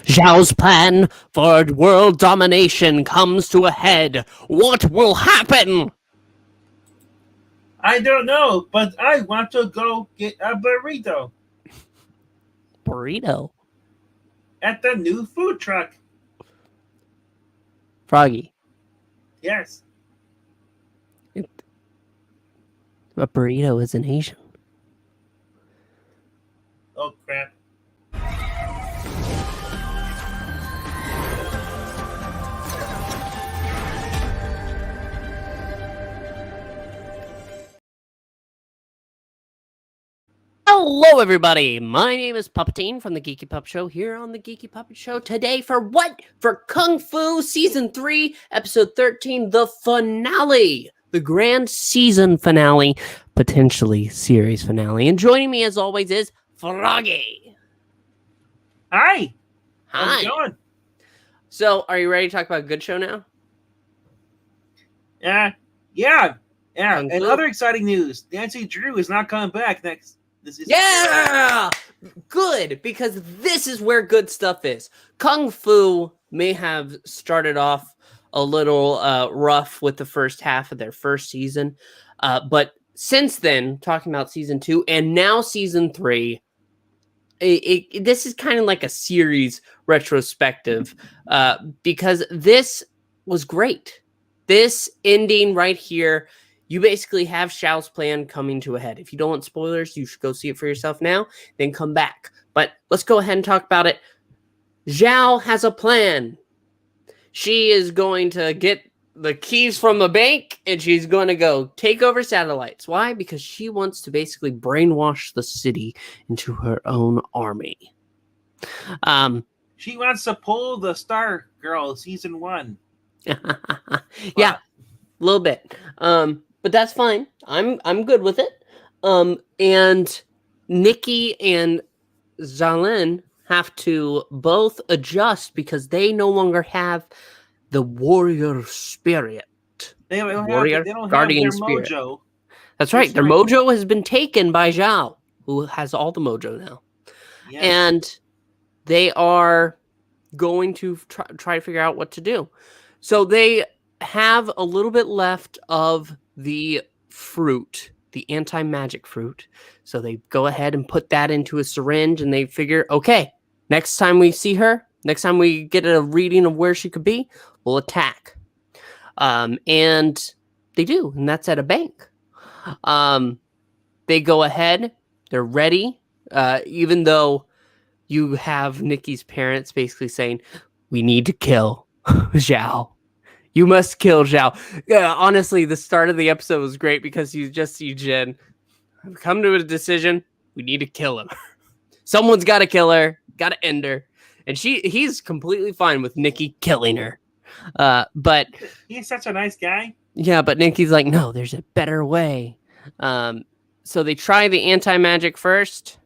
Xiao's plan for world domination comes to a head. What will happen? I don't know, but I want to go get a burrito Burrito. at the new food truck. Froggy. Yes. A burrito is an Asian. Oh, crap. Hello, everybody. My name is Puppetine from the Geeky Pup Show here on the Geeky Puppet Show today for what? For Kung Fu Season 3, Episode 13, the finale. The grand season finale, potentially series finale. And joining me as always is Froggy. Hi. How's it Hi. going? So, are you ready to talk about a good show now? Yeah. Kung And Fu. other exciting news: Nancy Drew is not coming back next. This is Yeah! Good, because this is where good stuff is. Kung Fu may have started off a little rough with the first half of their first season, but since then, talking about season 2 and now season 3, this is kind of like a series retrospective because this was great. This ending right here, you basically have Xiao's plan coming to a head. If you don't want spoilers, you should go see it for yourself now, then come back. But let's go ahead and talk about it. Xiao has a plan. She is going to get the keys from the bank, and she's going to go take over satellites. Why? Because she wants to basically brainwash the city into her own army. She wants to pull the Star Girl season 1. Yeah, a little bit. But that's fine. I'm good with it. And Nicky and Zalin have to both adjust because they no longer have the warrior spirit. They don't Warrior have guardian their spirit. mojo. That's right. Their right. mojo has been taken by Xiao, who has all the mojo now. Yes. And they are going to try to figure out what to do. So they have a little bit left of the fruit, the anti-magic fruit. So they go ahead and put that into a syringe and they figure, okay, next time we see her, next time we get a reading of where she could be, we'll attack. And they do, and that's at a bank. They go ahead, they're ready, even though you have Nicky's parents basically saying, we need to kill Xiao. You must kill Xiao. Yeah, honestly, the start of the episode was great because you just see Jin. I've come to a decision. We need to kill him. Someone's got to kill her. Got to end her. And he's completely fine with Nicky killing her. But he's such a nice guy. Yeah, but Nicky's like, no, there's a better way. So they try the anti-magic first.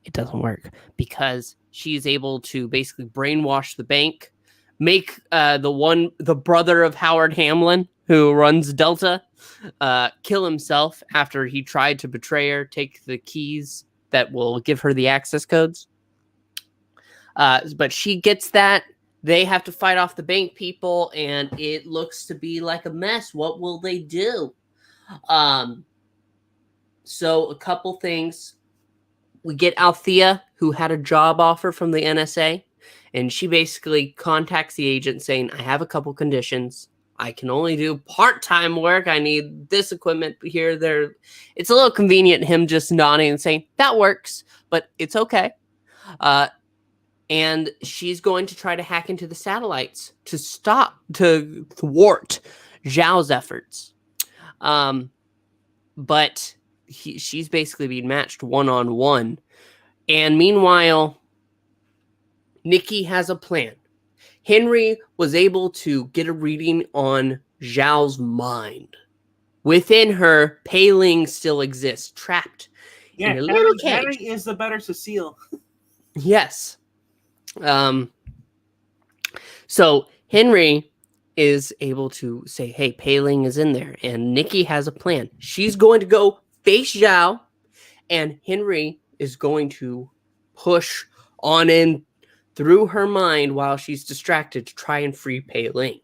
It doesn't work because she's able to basically brainwash the bank, make the brother of Howard Hamlin, who runs Delta, kill himself after he tried to betray her, take the keys that will give her the access codes. But she gets that. They have to fight off the bank people, and it looks to be like a mess. What will they do? So a couple things. We get Althea, who had a job offer from the NSA, and she basically contacts the agent saying, I have a couple conditions. I can only do part-time work. I need this equipment here, there. It's a little convenient, him just nodding and saying, that works, but it's okay. And she's going to try to hack into the satellites to thwart Xiao's efforts. But she's basically being matched one-on-one. And meanwhile, Nicky has a plan. Henry was able to get a reading on Xiao's mind. Within her, Pei Ling still exists, trapped in a little cage. Henry is the better Cecile. Yes. So Henry is able to say, hey, Pei Ling is in there, and Nicky has a plan. She's going to go face Xiao, and Henry is going to push on in through her mind while she's distracted to try and free Pei Ling.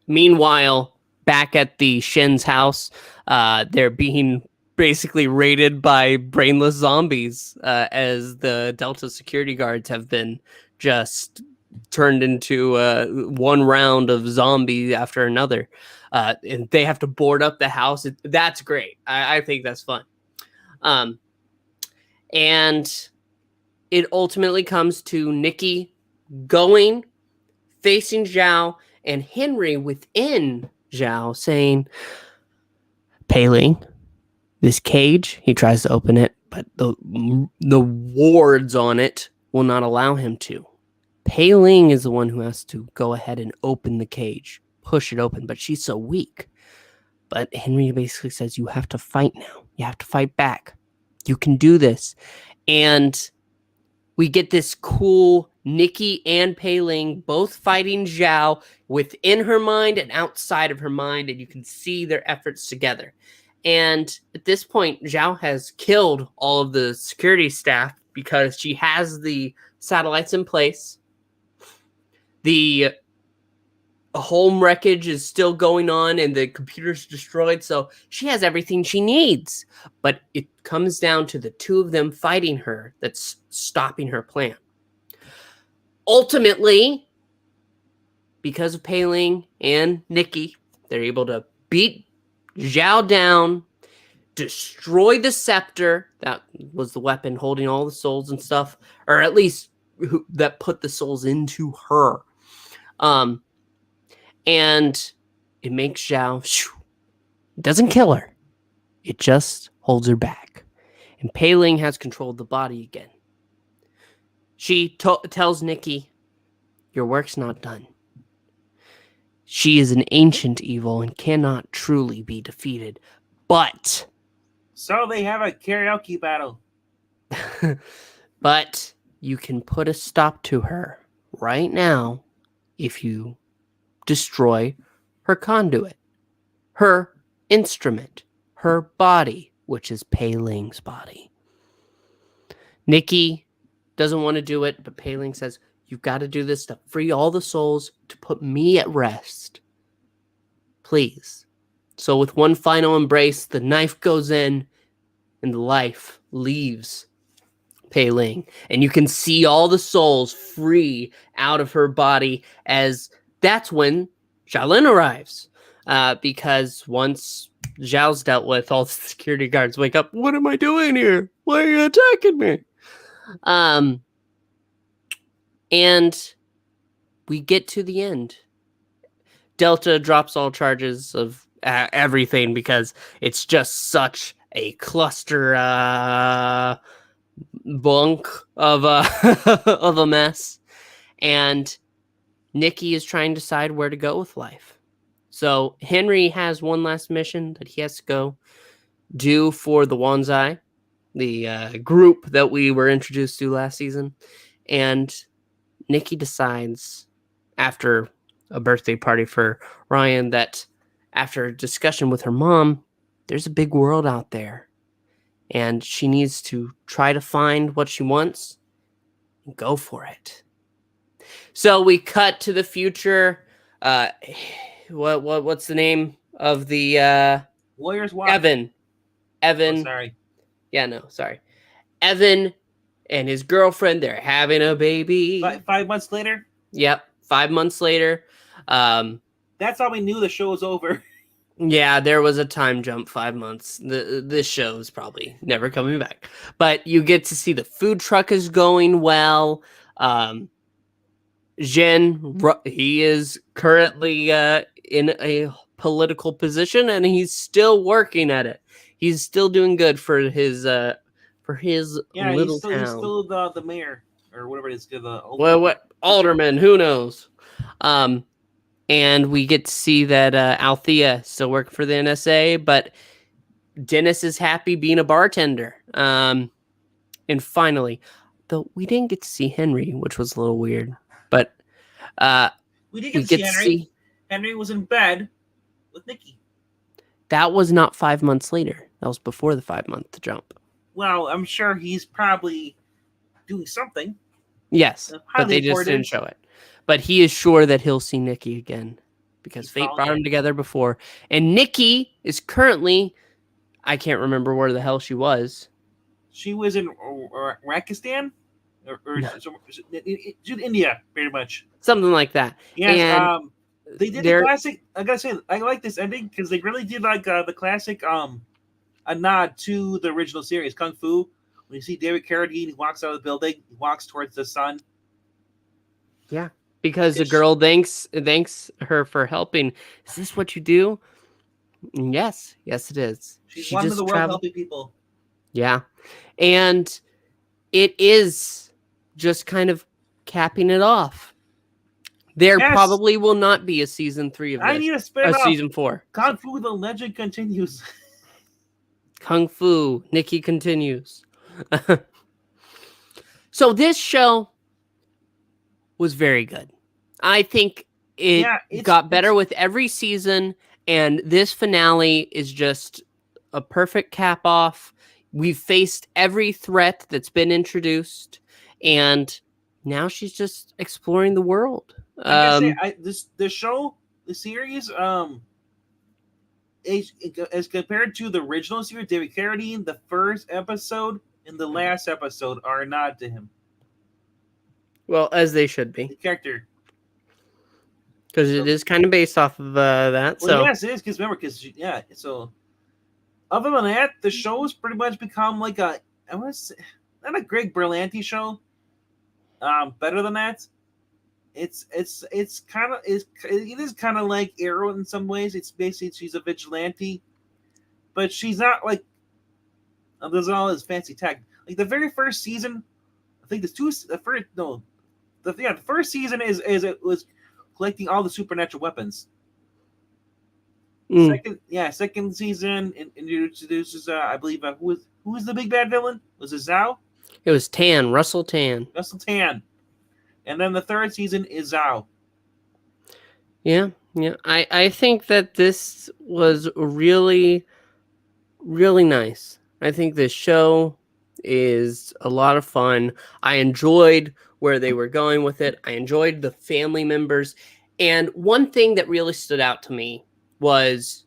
Meanwhile, back at the Shen's house, they're being basically raided by brainless zombies as the Delta security guards have been just turned into one round of zombie after another. And they have to board up the house. That's great. I think that's fun. And it ultimately comes to Nicky going, facing Xiao, and Henry within Xiao saying, Pei Ling, this cage, he tries to open it, but the wards on it will not allow him to. Pei Ling is the one who has to go ahead and open the cage, push it open, but she's so weak. But Henry basically says, you have to fight now. You have to fight back. You can do this. And we get this cool Nicky and Pei Ling both fighting Xiao within her mind and outside of her mind, and you can see their efforts together. And at this point, Xiao has killed all of the security staff because she has the satellites in place. The home wreckage is still going on and the computer's destroyed, so she has everything she needs. But it comes down to the two of them fighting her that's stopping her plan. Ultimately, because of Pei Ling and Nicky, they're able to beat Xiao down, destroy the scepter, that was the weapon holding all the souls and stuff, or at least that put the souls into her. And it makes Xiao, it doesn't kill her. It just holds her back. And Pei Ling has control of the body again. She tells Nicky, your work's not done. She is an ancient evil and cannot truly be defeated. But... So they have a karaoke battle. But you can put a stop to her right now if you destroy her conduit, her instrument, her body, which is Pei Ling's body. Nicky doesn't want to do it, but Pei Ling says, you've got to do this to free all the souls, to put me at rest. Please. So with one final embrace, the knife goes in and the life leaves Pei Ling. And you can see all the souls free out of her body as that's when Xiaolin arrives. Because once Zhao's dealt with, all the security guards wake up. What am I doing here? Why are you attacking me? And we get to the end. Delta drops all charges of everything because it's just such a cluster bunk of of a mess. And Nicky is trying to decide where to go with life. So Henry has one last mission that he has to go do for the Wanzai, the group that we were introduced to last season. And Nicky decides after a birthday party for Ryan that after a discussion with her mom, there's a big world out there. And she needs to try to find what she wants and go for it. So we cut to the future. What's the name of the Warriors Watch. Evan. Oh, sorry. Yeah, no, sorry. Evan and his girlfriend, they're having a baby. 5 months later? Yep, 5 months later. That's how we knew the show was over. Yeah, there was a time jump, 5 months. This show is probably never coming back. But you get to see the food truck is going well. Zhen, he is currently in a political position, and he's still working at it. He's still doing good for his little town. He's still the mayor or whatever it is. What alderman? Who knows? And we get to see that Althea still working for the NSA, but Dennis is happy being a bartender. And finally, though we didn't get to see Henry, which was a little weird, but we did get to see Henry was in bed with Nicky. That was not 5 months later. That was before the 5 month jump. Well, I'm sure he's probably doing something. Yes, but Highly they just didn't important. show it. But he is sure that he'll see Nicky again because He fate found brought it. them together before. And Nicky is currently, I can't remember where the hell she was. She was in Rakistan, or India, pretty much. Something like that. Yes. And They did the they're, classic. I gotta say, I like this ending because they really did like the classic. A nod to the original series, Kung Fu. When you see David Carradine, he walks out of the building, he walks towards the sun. yeah, because the It's, girl thanks her for helping. Is this what you do? Yes, yes, it is. she's She one of the just world traveled. helping people. Yeah. And it is just kind of capping it off. There Yes, probably will not be a season 3 of I this. need a A spin-off. season 4. Kung Fu: The Legend continues. Kung Fu, Nicky continues. So this show was very good. I think it Yeah, got better it's with every season, and this finale is just a perfect cap off. We've faced every threat that's been introduced, and now she's just exploring the world. I gotta say, the show, the series, as compared to the original series, David Carradine, the first episode and the last episode are a nod to him, Well, as they should the be, character. because it So, is kind of based off of that. well, So yes, it is because remember, because yeah. So, other than that, the show's pretty much become like a, I was not a Greg Berlanti show. Better than that. It's kind of it is kind of like Arrow in some ways. It's basically she's a vigilante, but she's not like there's all this fancy tech. Like the very first season, I think the first no, the first season is it was collecting all the supernatural weapons. mm, Second season introduces I believe who was the big bad villain? Was it Zhao? it was Russell Tan. Russell Tan. And then the third season is Zhao. Yeah, yeah. I think that this was really, really nice. I think this show is a lot of fun. I enjoyed where they were going with it. I enjoyed the family members. And one thing that really stood out to me was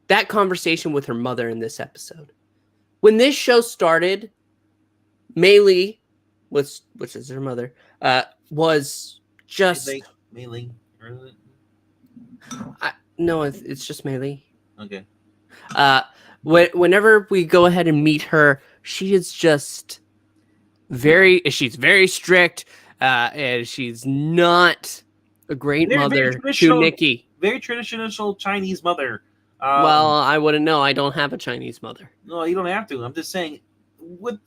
that conversation with her mother in this episode. When this show started, Mei Lee, which is her mother, was just Melee. no, it's just Mei Lee. Okay. Whenever we go ahead and meet her, she is just she's very strict, and she's not a great mother to Nicky. Very traditional Chinese mother. Well, I wouldn't know. I don't have a Chinese mother. No, you don't have to. I'm just saying, with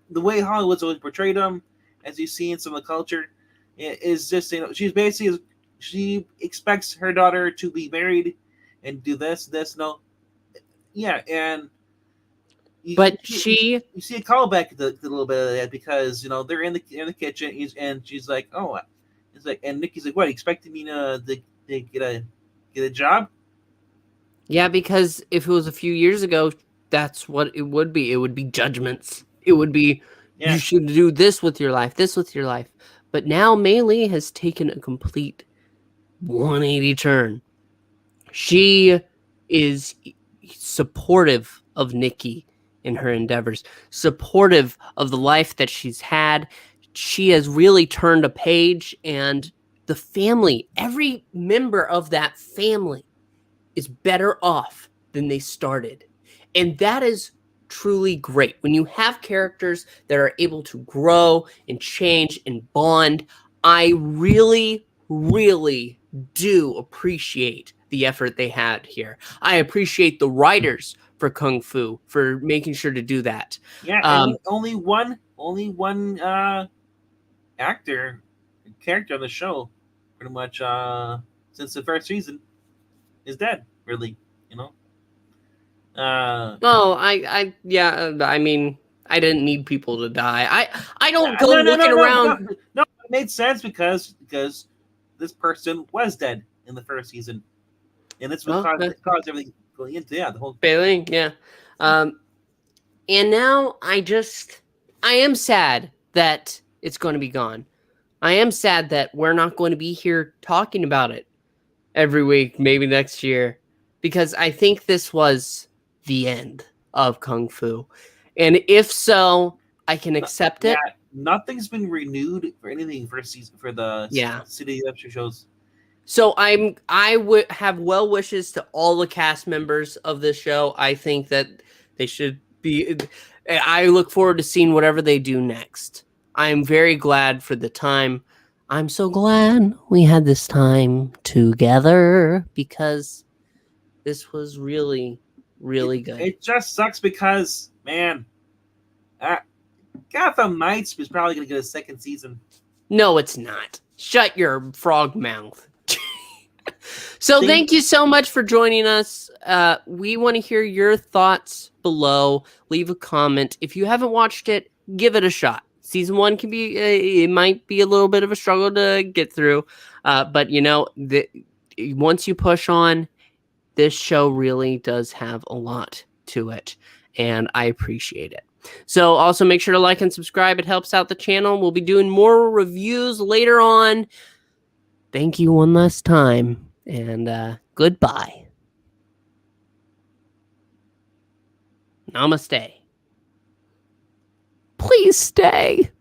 the way Hollywood's always portrayed them, as you see in some of the culture, is just she's basically she expects her daughter to be married and do this, no, yeah, and But you see a callback to a little bit of that because they're in the kitchen and she's like, oh, it's like, and Nikki's like, what, expecting me to get a job? yeah, because if it was a few years ago, that's what it would be. It would be judgments. It would be you should do this with your life, this with your life. But now Mei Lee has taken a complete 180 turn. She is supportive of Nicky in her endeavors, supportive of the life that she's had. She has really turned a page, and the family, every member of that family is better off than they started. And that is truly great. When you have characters that are able to grow and change and bond, I really, really do appreciate the effort they had here. I appreciate the writers for Kung Fu for making sure to do that. Yeah, and only one character on the show, pretty much since the first season, is dead. Really, Oh, I mean, I didn't need people to die. I don't go no, looking around. No, it made sense because this person was dead in the first season, and this was caused everything going into the whole failing. Yeah, and now I am sad that it's going to be gone. I am sad that we're not going to be here talking about it every week, maybe next year, because I think this was the end of Kung Fu. And if so, I can accept Yeah, it. nothing's been renewed for anything for season for the Yeah. City of Extra shows. So I would have well wishes to all the cast members of this show. I think that they should be. I look forward to seeing whatever they do next. I'm very glad for the time. I'm so glad we had this time together because this was really, really good. It just sucks because, man, Gotham Knights is probably going to get a second season. No, it's not. Shut your frog mouth. So thank you so much for joining us. We want to hear your thoughts below. Leave a comment. If you haven't watched it, give it a shot. Season 1 can be, it might be a little bit of a struggle to get through. But you know, once you push on, this show really does have a lot to it. And I appreciate it. So also make sure to like and subscribe. It helps out the channel. We'll be doing more reviews later on. Thank you one last time, and goodbye. Namaste. Please stay.